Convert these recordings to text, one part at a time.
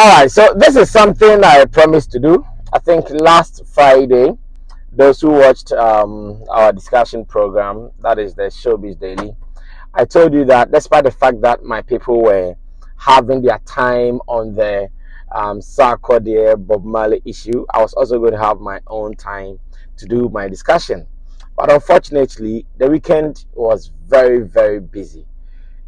All right, so this is something I promised to do. I think last Friday, those who watched our discussion program, that is the Showbiz Daily, I told you that despite the fact that my people were having their time on the Sarkodie Bob Marley issue, I was also going to have my own time to do my discussion. But unfortunately, the weekend was very, very busy.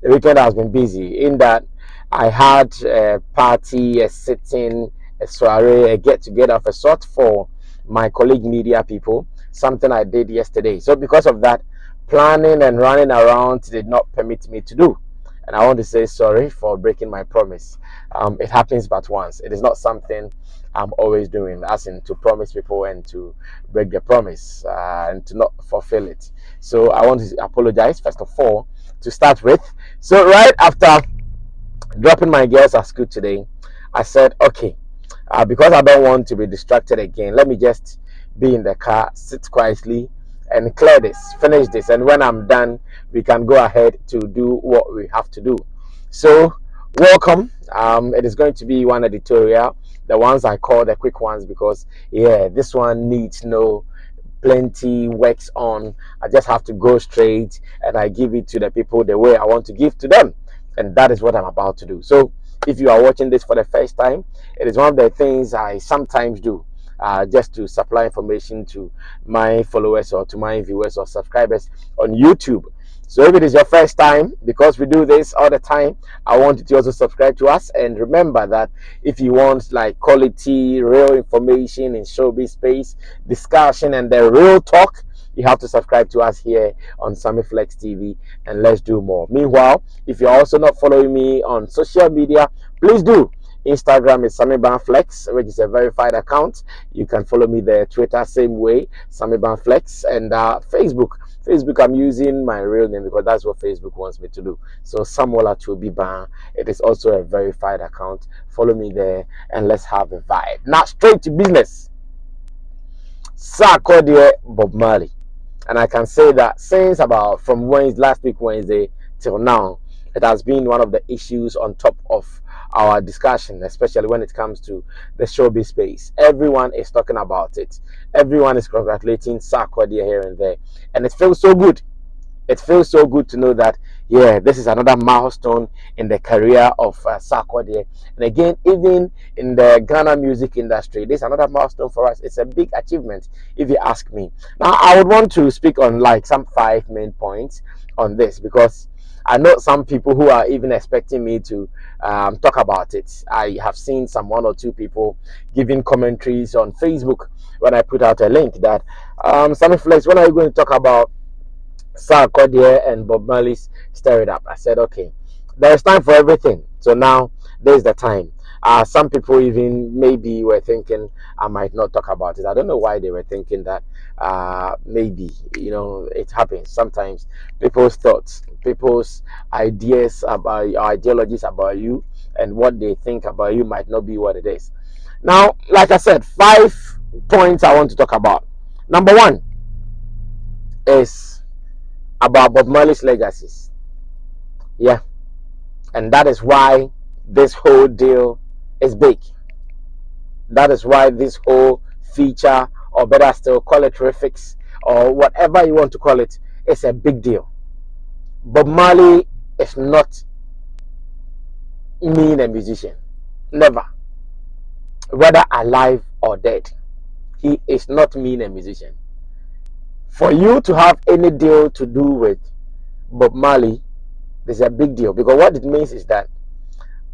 The weekend has been busy in that I had a party, a sitting, a soiree, a get together of a sort for my colleague media people, something I did yesterday. So, because of that, planning and running around did not permit me to do. And I want to say sorry for breaking my promise. It happens but once. It is not something I'm always doing, as in to promise people and to break the promise and to not fulfill it. So I want to apologize first of all to start with. So right after dropping my girls at school today, I said, okay, because I don't want to be distracted again, let me just be in the car, sit quietly, and clear this, finish this. And when I'm done, we can go ahead to do what we have to do. So, welcome. It is going to be one editorial, the ones I call the quick ones, because, yeah, this one needs no plenty works on. I just have to go straight and I give it to the people the way I want to give to them, and that is what I'm about to do. So if you are watching this for the first time, it is one of the things I sometimes do, just to supply information to my followers or to my viewers or subscribers on YouTube. So if it is your first time, because we do this all the time, I want you to also subscribe to us. And remember that if you want like quality, real information in showbiz space, discussion, and the real talk, you have to subscribe to us here on Sammy Flex TV, and let's do more. Meanwhile, if you're also not following me on social media, please do. Instagram is Sammy Flex, which is a verified account. You can follow me there. Twitter, same way, Sammy Flex, and Facebook. Facebook, I'm using my real name because that's what Facebook wants me to do. So Samuel Atuobi, it is also a verified account. Follow me there and let's have a vibe. Now straight to business. Sarkodie Bob Marley, and I can say that since about from Wednesday, last week Wednesday till now, it has been one of the issues on top of our discussion, especially when it comes to the showbiz space. Everyone is talking about it. Everyone is congratulating Sarkodie here and there, and it feels so good. It feels so good to know that, yeah, this is another milestone in the career of Sarkodie. And again, even in the Ghana music industry, this is another milestone for us. It's a big achievement, if you ask me. Now, I would want to speak on like some 5 main points on this, because I know some people who are even expecting me to talk about it. I have seen some 1 or 2 people giving commentaries on Facebook when I put out a link that, Sammy Flex, when are you going to talk about Sarkodie and Bob Marley's Stir It Up? I said, okay, there's time for everything. So now there's the time. Some people even maybe were thinking I might not talk about it. I don't know why they were thinking that. Maybe, it happens sometimes. People's thoughts, people's ideas about your ideologies about you and what they think about you might not be what it is. Now, like I said, 5 points I want to talk about. Number 1 is about Bob Marley's legacies. Yeah. And that is why this whole deal is big. That is why this whole feature, or better still, call it refix, or whatever you want to call it, is a big deal. Bob Marley is not mean a musician. Never. Whether alive or dead, he is not mean a musician. For you to have any deal to do with Bob Marley is a big deal, because what it means is that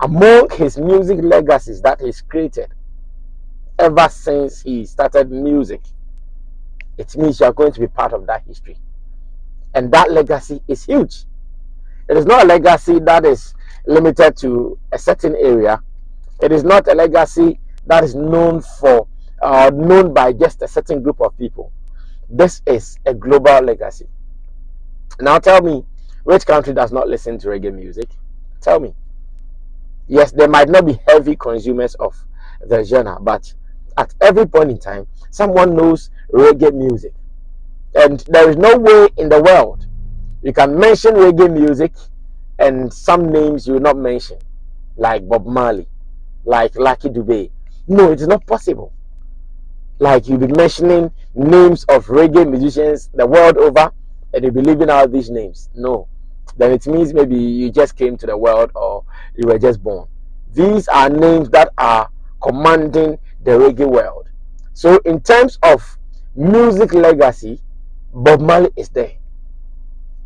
among his music legacies that he's created ever since he started music, it means you are going to be part of that history. And that legacy is huge. It is not a legacy that is limited to a certain area. It is not a legacy that is known by just a certain group of people. This is a global legacy. Now tell me, which country does not listen to reggae music? Tell me. Yes, they might not be heavy consumers of the genre, but at every point in time, someone knows reggae music. And there is no way in the world you can mention reggae music and some names you will not mention, like Bob Marley. like Lucky Dube. No, it is not possible. Like you'll be mentioning names of reggae musicians the world over, and you'll be leaving out these names. No, then it means maybe you just came to the world or you were just born. These are names that are commanding the reggae world. So in terms of music legacy, Bob Marley is there.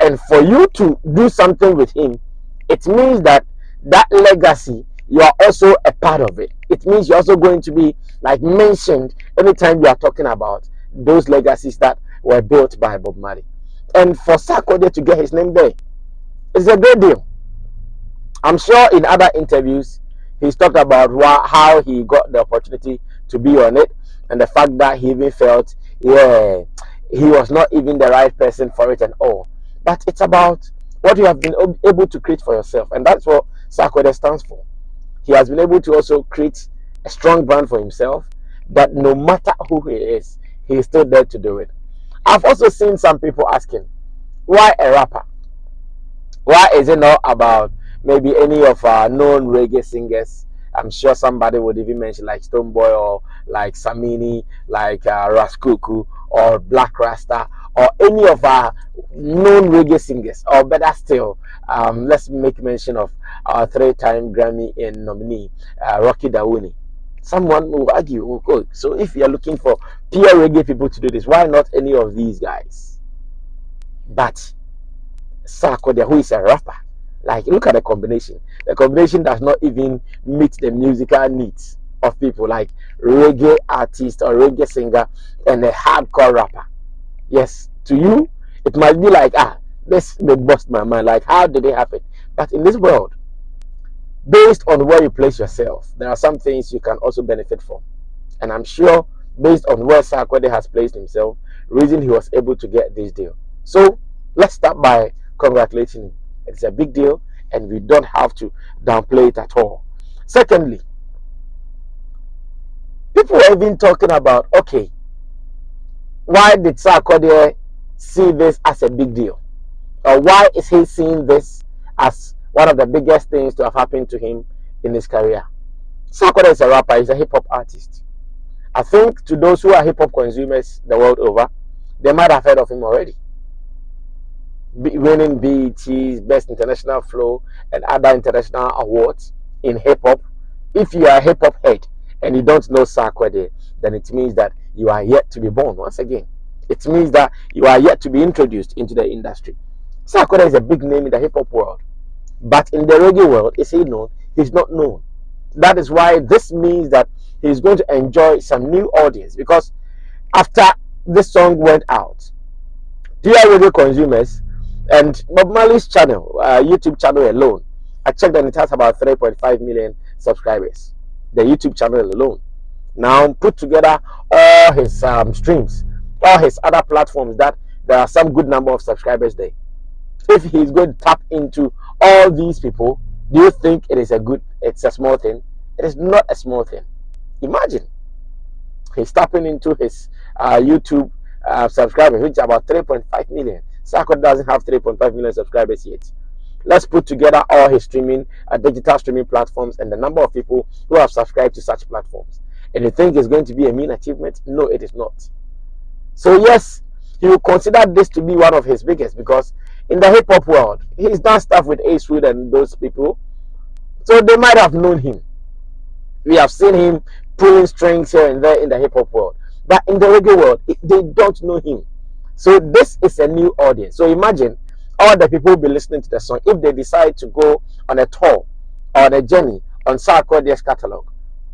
And for you to do something with him, it means that that legacy, you are also a part of it. It means you're also going to be like mentioned anytime you are talking about those legacies that were built by Bob Marley. And for Sarkodie to get his name there, it's a great deal. I'm sure in other interviews he's talked about how he got the opportunity to be on it, and the fact that he even felt, yeah, he was not even the right person for it and all. But it's about what you have been able to create for yourself, and that's what Sarkodie stands for. He has been able to also create a strong brand for himself, that no matter who he is still there to do it. I've also seen some people asking, why a rapper? Why is it not about maybe any of our known reggae singers? I'm sure somebody would even mention like Stonebwoy or like Sammy, like Raskuku or Black Rasta or any of our known reggae singers. Or better still, let's make mention of our three-time Grammy in nominee, Rocky Dawuni. Someone will argue, oh, good. So if you're looking for pure reggae people to do this, why not any of these guys? But Sarkodie, who is a rapper, like look at the combination. The combination does not even meet the musical needs of people, like reggae artist or reggae singer and a hardcore rapper. Yes, to you, it might be like, this they bust my mind. Like, how did it happen? But in this world, based on where you place yourself, there are some things you can also benefit from. And I'm sure, based on where Sarkodie has placed himself, reason he was able to get this deal. So let's start by congratulating him. It's a big deal, and we don't have to downplay it at all. Secondly, people are even talking about, okay, why did Sarkodie see this as a big deal? Or why is he seeing this as one of the biggest things to have happened to him in his career? Sarkodie is a rapper, he's a hip-hop artist. I think to those who are hip-hop consumers the world over, they might have heard of him already. Winning BET's Best International Flow and other international awards in hip-hop. If you are a hip-hop head and you don't know Sarkodie, then it means that you are yet to be born once again. It means that you are yet to be introduced into the industry. Sarkodie is a big name in the hip-hop world. But in the reggae world, is he known? He's not known. That is why this means that he's going to enjoy some new audience, because after this song went out, dear reggae consumers, and Bob Marley's channel, YouTube channel alone, I checked and it has about 3.5 million subscribers. The YouTube channel alone. Now put together all his streams, all his other platforms, that there are some good number of subscribers there. If he's going to tap into all these people, do you think it's a small thing? It is not a small thing. Imagine he's tapping into his YouTube subscribers, which are about 3.5 million. Sarkodie doesn't have 3.5 million subscribers yet. Let's put together all his streaming, digital streaming platforms, and the number of people who have subscribed to such platforms. And you think it's going to be a mean achievement? No, it is not. So yes, he will consider this to be one of his biggest, because in the hip hop world, he's done stuff with Ace Wood and those people, so they might have known him. We have seen him pulling strings here and there in the hip hop world, but in the reggae world, they don't know him. So this is a new audience. So imagine all the people will be listening to the song if they decide to go on a tour or on a journey on Sarkodie's catalog.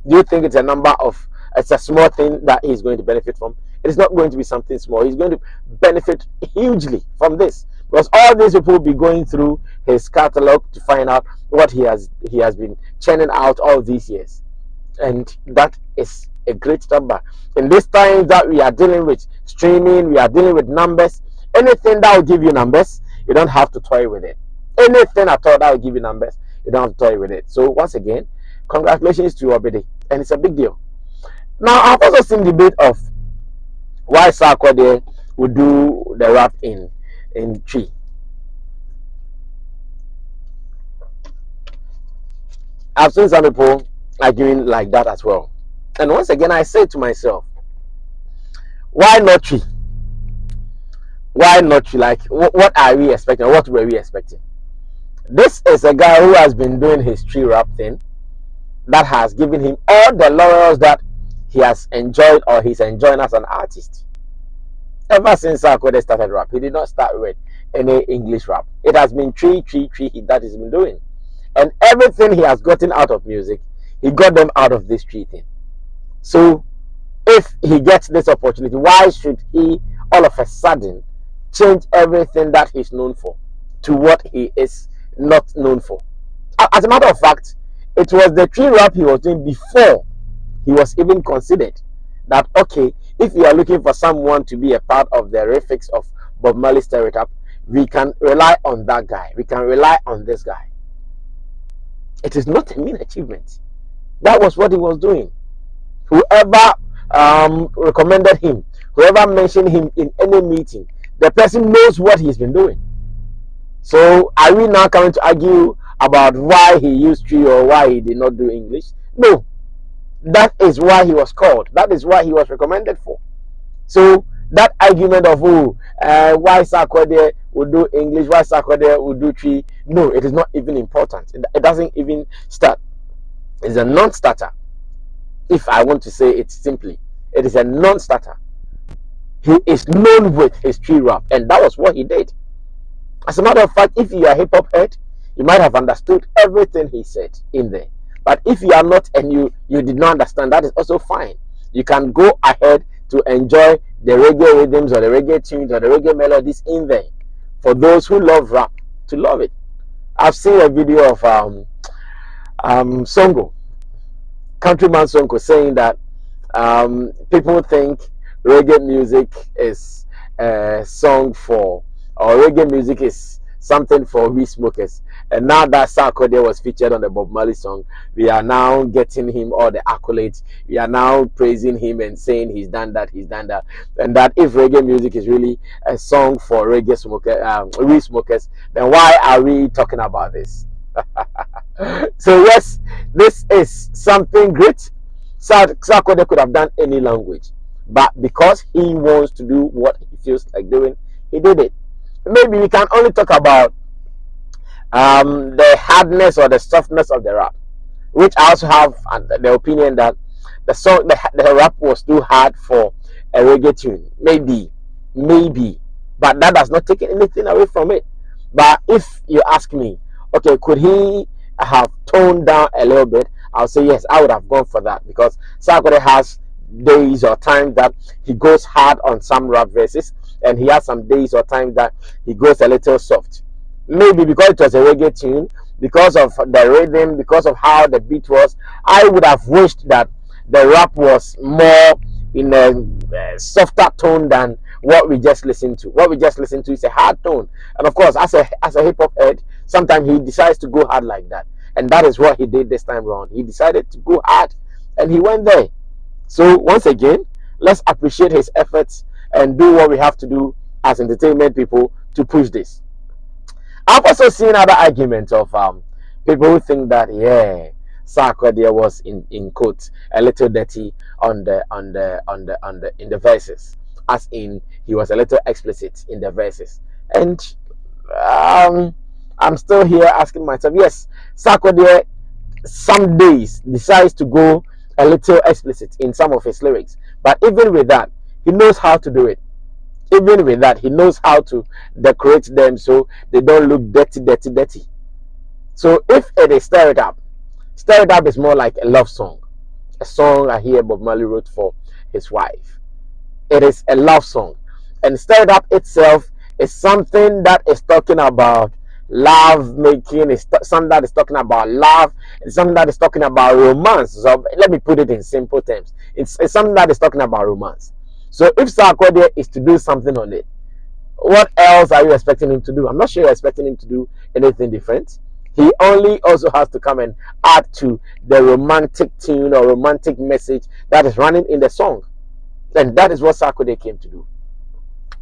Do you think it's a small thing that he's going to benefit from? It is not going to be something small. He's going to benefit hugely from this, because all these people will be going through his catalog to find out what he has been churning out all these years. And that is a great number. In this time that we are dealing with streaming, we are dealing with numbers. Anything that will give you numbers, you don't have to toy with it. Anything at all that will give you numbers, you don't have to toy with it. So once again, congratulations to Obede, and it's a big deal. Now I've also seen debate of why Sarkodie would do the rap in Tree. I've seen some people arguing like that as well. And once again, I say to myself, why not tree? Why not tree? Like, what are we expecting? What were we expecting? This is a guy who has been doing his tree rap thing that has given him all the laurels that he has enjoyed or he's enjoying as an artist. Ever since Sarkodie started rap, he did not start with any English rap. It has been tree that he's been doing. And everything he has gotten out of music, he got them out of this tree thing. So if he gets this opportunity, why should he all of a sudden change everything that he's known for to what he is not known for? As a matter of fact, it was the tree rap he was doing before he was even considered that, okay, if you are looking for someone to be a part of the refix of Bob Marley's stereotype, we can rely on that guy. We can rely on this guy. It is not a mean achievement. That was what he was doing. Whoever recommended him, whoever mentioned him in any meeting, the person knows what he's been doing. So are we now coming to argue about why he used tree or why he did not do English? No. That is why he was called. That is why he was recommended for. So that argument of why Sarkodie would do English, why Sarkodie would do tree, no, it is not even important. It doesn't even start. It's a non-starter. If I want to say it simply, it is a non-starter. He is known with his tree rap, and that was what he did. As a matter of fact, if you are a hip-hop head, you might have understood everything he said in there. But if you are not and you did not understand, that is also fine. You can go ahead to enjoy the reggae rhythms or the reggae tunes or the reggae melodies in there. For those who love rap, to love it. I've seen a video of Songo, Countryman Songo, saying that people think reggae music is a song for, or reggae music is something for we smokers. And now that Sarkodie was featured on the Bob Marley song, we are now getting him all the accolades. We are now praising him and saying he's done that, and that if reggae music is really a song for reggae we smokers, then why are we talking about this? So yes, this is something great. Sarkodie could have done any language, but because he wants to do what he feels like doing, he did it. Maybe we can only talk about the hardness or the softness of the rap, which I also have the opinion that the rap was too hard for a reggae tune. Maybe, but that does not take anything away from it. But if you ask me, okay, could he have toned down a little bit? I'll say yes, I would have gone for that, because Sarkodie has days or times that he goes hard on some rap verses, and he has some days or times that he goes a little soft. Maybe because it was a reggae tune, because of the rhythm, because of how the beat was, I would have wished that the rap was more in a softer tone than what we just listened to. What we just listened to is a hard tone, and of course, as a hip hop head, sometimes he decides to go hard like that, and that is what he did this time around. He decided to go hard, and he went there. So once again, let's appreciate his efforts and do what we have to do as entertainment people to push this. I've also seen other arguments of people who think that Sarkodie was in quotes a little dirty in the verses, as in he was a little explicit in the verses. And I'm still here asking myself, yes, Sarkodie some days decides to go a little explicit in some of his lyrics, but even with that, he knows how to do it. Even with that, he knows how to decorate them so they don't look dirty. So if it is stereotype is more like a love song, a song I hear Bob Marley wrote for his wife. It is a love song, and stereotype itself is something that is talking about love making. It's something that is talking about love. It's something that is talking about romance. So let me put it in simple terms. It's something that is talking about romance. So if Sarkodie is to do something on it, what else are you expecting him to do? I'm not sure you're expecting him to do anything different. He only also has to come and add to the romantic tune or romantic message that is running in the song. And that is what Sarkodie came to do.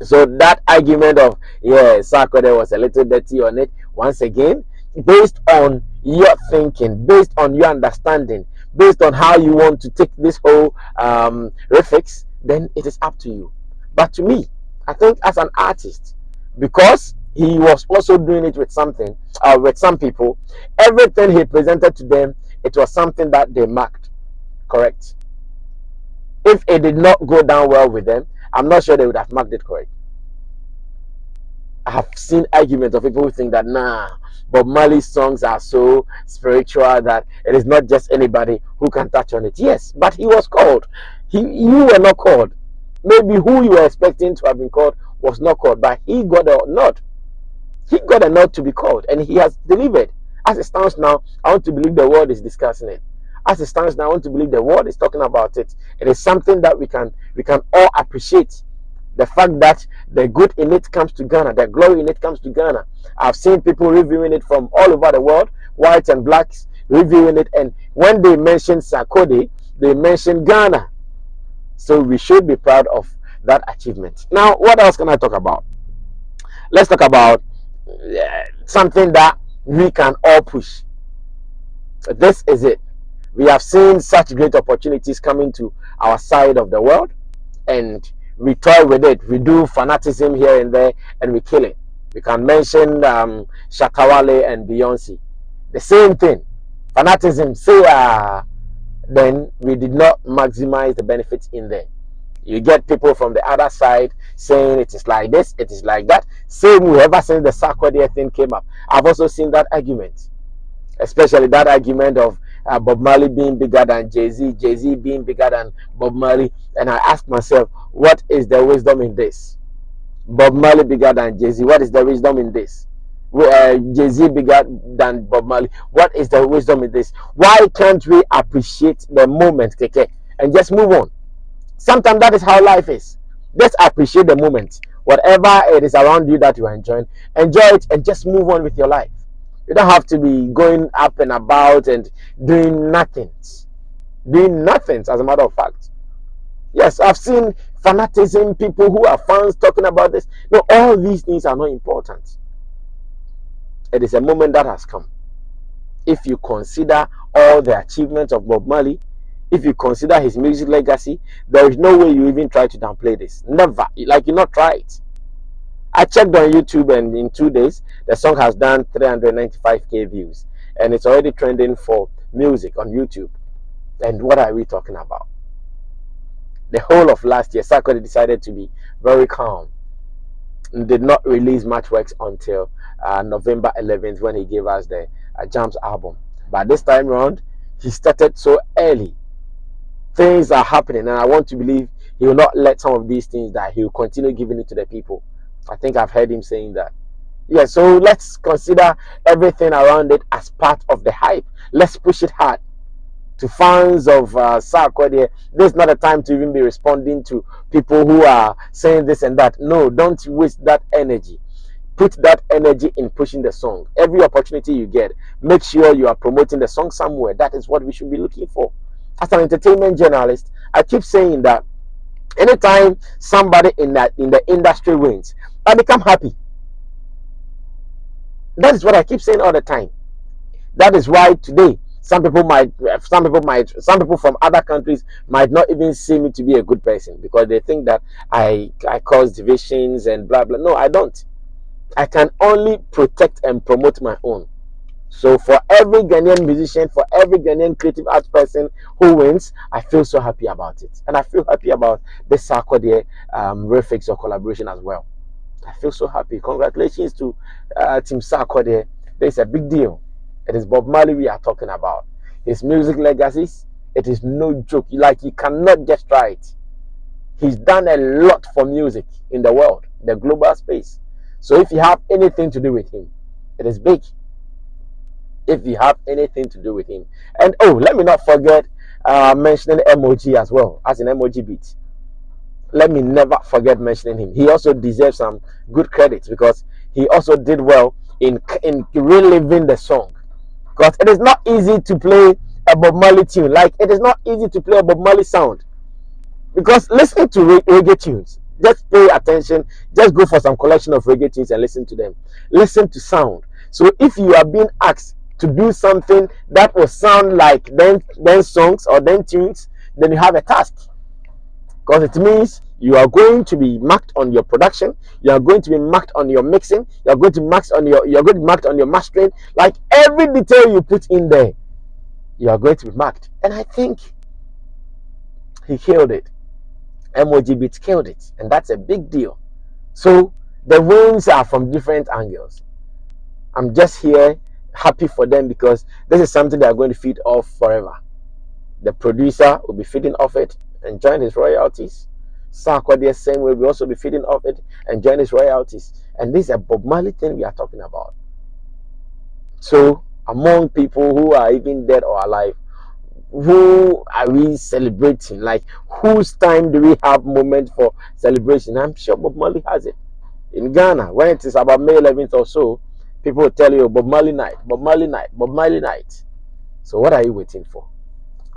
So that argument of, Sarkodie was a little dirty on it, once again, based on your thinking, based on your understanding, based on how you want to take this whole refix, then it is up to you. But to me, I think as an artist, because he was also doing it with something, with some people, everything he presented to them, it was something that they marked correct. If it did not go down well with them, I'm not sure they would have marked it correct. I have seen arguments of people who think that Bob Marley's songs are so spiritual that it is not just anybody who can touch on it. Yes, but he was called. You were not called. Maybe who you were expecting to have been called was not called, but he got a nod. He got a nod to be called, and he has delivered. As it stands now, I want to believe the world is discussing it. As it stands now, I want to believe the world is talking about it. It is something that we can all appreciate. The fact that the good in it comes to Ghana, the glory in it comes to Ghana. I've seen people reviewing it from all over the world, whites and blacks reviewing it, and when they mention Sarkodie, they mention Ghana. So we should be proud of that achievement. Now, what else can I talk about? Let's talk about something that we can all push. This is it. We have seen such great opportunities coming to our side of the world, and we toy with it. We do fanaticism here and there, and we kill it. We can mention Shakawale and Beyonce. The same thing. Fanaticism, then we did not maximize the benefits in there. You get people from the other side saying it is like this, it is like that. Same way, ever since the Sarkodie thing came up, I've also seen that argument. Especially that argument of Bob Marley being bigger than Jay-Z, Jay-Z being bigger than Bob Marley. And I ask myself, what is the wisdom in this? Bob Marley bigger than Jay-Z, what is the wisdom in this? Jay-Z bigger than Bob Marley, what is the wisdom in this? Why can't we appreciate the moment, KK, and just move on? Sometimes that is how life is. Just appreciate the moment. Whatever it is around you that you are enjoying, enjoy it and just move on with your life. You don't have to be going up and about and doing nothings. Doing nothings, as a matter of fact. Yes, I've seen fanaticism, people who are fans talking about this. No, all these things are not important. It is a moment that has come. If you consider all the achievements of Bob Marley, if you consider his music legacy, there is no way you even try to downplay this. Never. Like, you not try it. I checked on YouTube, and in 2 days, the song has done 395k views. And it's already trending for music on YouTube. And what are we talking about? The whole of last year, Sarkodie decided to be very calm. And did not release much works until November 11th, when he gave us the Jams album. But this time around, he started so early. Things are happening, and I want to believe he will not let some of these things die. He will continue giving it to the people. I think I've heard him saying that. Yeah, so let's consider everything around it as part of the hype. Let's push it hard. To fans of Sarkodie, this is not a time to even be responding to people who are saying this and that. No, don't waste that energy. Put that energy in pushing the song. Every opportunity you get, make sure you are promoting the song somewhere. That is what we should be looking for. As an entertainment journalist, I keep saying that anytime somebody in the industry wins, I become happy. That is what I keep saying all the time. That is why today some people from other countries might not even see me to be a good person, because they think that I cause divisions and blah blah. No, I don't. I can only protect and promote my own. So for every Ghanaian musician, for every Ghanaian creative arts person who wins, I feel so happy about it. And I feel happy about this Sarkodie refix or collaboration as well. I feel so happy. Congratulations to Team Sarkodie. There's a big deal. It is Bob Marley we are talking about. His music legacies, it is no joke. Like, you cannot just try it. He's done a lot for music in the world, the global space. So if you have anything to do with him, it is big. If you have anything to do with him. And oh, let me not forget mentioning emoji as well, as an emoji beat. Let me never forget mentioning him. He also deserves some good credits, because he also did well in reliving the song. Because it is not easy to play a Bob Marley tune. Like, it is not easy to play a Bob Marley sound. Because listening to reggae tunes, just pay attention, just go for some collection of reggae tunes and listen to them. Listen to sound. So if you are being asked to do something that will sound like then songs or then tunes, then you have a task, because it means you are going to be marked on your production, you are going to be marked on your mixing, you're going to be marked on your mastering. Like every detail you put in there, you are going to be marked. And I think he killed it. MOG Beats killed it, and that's a big deal. So the wins are from different angles. I'm just here happy for them because this is something they are going to feed off forever. The producer will be feeding off it, enjoying his royalties. Sarkodie, same way, will also be feeding off it, enjoying his royalties. And this is a Bob Marley thing we are talking about. So among people who are even dead or alive, who are we celebrating? Like, whose time do we have moment for celebration? I'm sure Bob Marley has it. In Ghana, when it is about May 11th or so, people will tell you Bob Marley night, Bob Marley night, Bob Marley night. So what are you waiting for?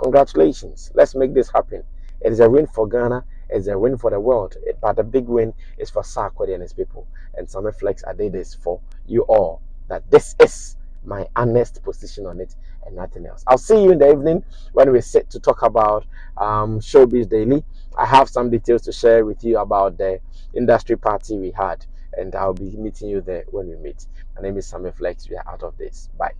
Congratulations. Let's make this happen. It is a win for Ghana. It's a win for the world. But the big win is for Sarkodie and his people. And Sammy Flex, I did this for you all. That this is my honest position on it and nothing else. I'll see you in the evening when we sit to talk about Showbiz Daily. I have some details to share with you about the industry party we had. And I'll be meeting you there when we meet. My name is Sammy Flex. We are out of this. Bye.